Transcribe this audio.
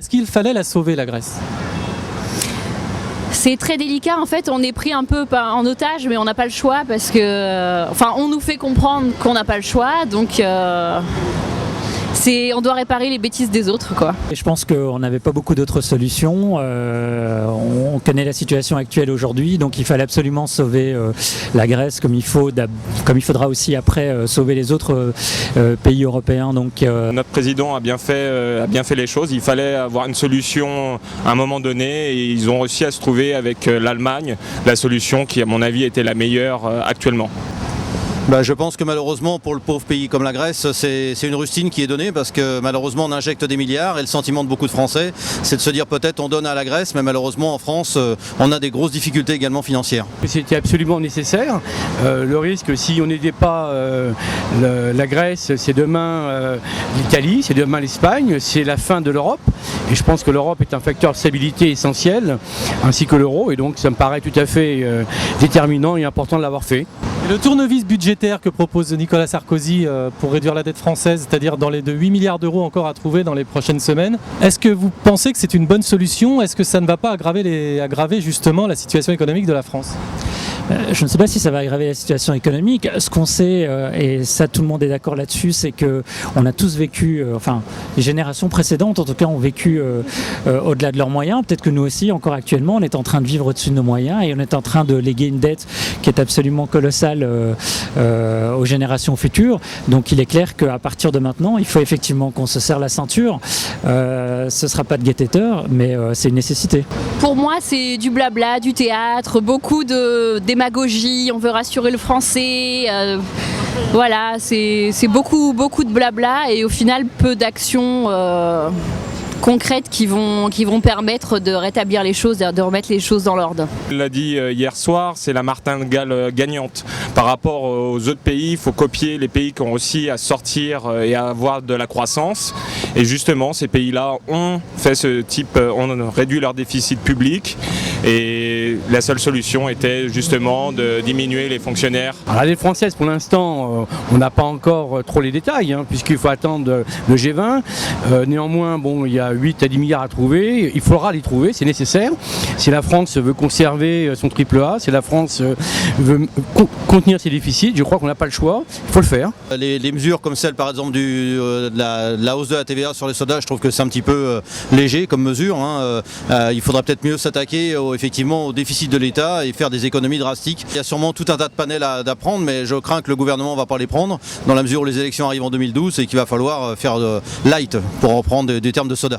Est-ce qu'il fallait la sauver, la Grèce? C'est très délicat, en fait, on est pris un peu en otage, mais on n'a pas le choix parce que, on nous fait comprendre qu'on n'a pas le choix, donc on doit réparer les bêtises des autres, quoi. Et je pense qu'on n'avait pas beaucoup d'autres solutions. On connaît la situation actuelle aujourd'hui, donc il fallait absolument sauver la Grèce comme il faudra aussi après sauver les autres pays européens. Donc, Notre président a bien fait les choses. Il fallait avoir une solution à un moment donné et ils ont réussi à se trouver avec l'Allemagne la solution qui, à mon avis, était la meilleure actuellement. Je pense que malheureusement pour le pauvre pays comme la Grèce, c'est une rustine qui est donnée parce que malheureusement on injecte des milliards et le sentiment de beaucoup de Français c'est de se dire peut-être on donne à la Grèce, mais malheureusement en France on a des grosses difficultés également financières. C'était absolument nécessaire. Le risque, si on n'aidait pas la Grèce, c'est demain l'Italie, c'est demain l'Espagne, c'est la fin de l'Europe. Et je pense que l'Europe est un facteur de stabilité essentiel, ainsi que l'euro, et donc ça me paraît tout à fait déterminant et important de l'avoir fait. Et le tournevis budgétaire que propose Nicolas Sarkozy pour réduire la dette française, c'est-à-dire dans les 8 milliards d'euros encore à trouver dans les prochaines semaines, est-ce que vous pensez que c'est une bonne solution? Est-ce que ça ne va pas aggraver justement la situation économique de la France? Je ne sais pas si ça va aggraver la situation économique. Ce qu'on sait, et ça tout le monde est d'accord là-dessus, c'est qu'on a tous vécu, les générations précédentes en tout cas ont vécu au-delà de leurs moyens. Peut-être que nous aussi, encore actuellement, on est en train de vivre au-dessus de nos moyens et on est en train de léguer une dette qui est absolument colossale aux générations futures. Donc il est clair qu'à partir de maintenant, il faut effectivement qu'on se serre la ceinture. Ce ne sera pas de guet-têteur, mais c'est une nécessité. Pour moi, c'est du blabla, du théâtre, beaucoup de démagogie, on veut rassurer le français, voilà, c'est beaucoup de blabla et au final peu d'actions concrètes qui vont permettre de rétablir les choses, de remettre les choses dans l'ordre. Il l'a dit hier soir, c'est la martingale gagnante. Par rapport aux autres pays, il faut copier les pays qui ont réussi à sortir et à avoir de la croissance. Et justement, ces pays-là ont réduit leur déficit public. Et la seule solution était justement de diminuer les fonctionnaires. Alors, la dette française, pour l'instant, on n'a pas encore trop les détails, puisqu'il faut attendre le G20. Néanmoins, il y a 8 à 10 milliards à trouver. Il faudra les trouver, c'est nécessaire. Si la France veut conserver son triple A, si la France veut contenir ses déficits, je crois qu'on n'a pas le choix. Il faut le faire. Les mesures comme celle par exemple de la hausse de la TVA sur les sodas, je trouve que c'est un petit peu léger comme mesure. Il faudra peut-être mieux s'attaquer effectivement au déficit de l'État et faire des économies drastiques. Il y a sûrement tout un tas de panels à prendre, mais je crains que le gouvernement ne va pas les prendre dans la mesure où les élections arrivent en 2012 et qu'il va falloir faire light pour reprendre des termes de soda.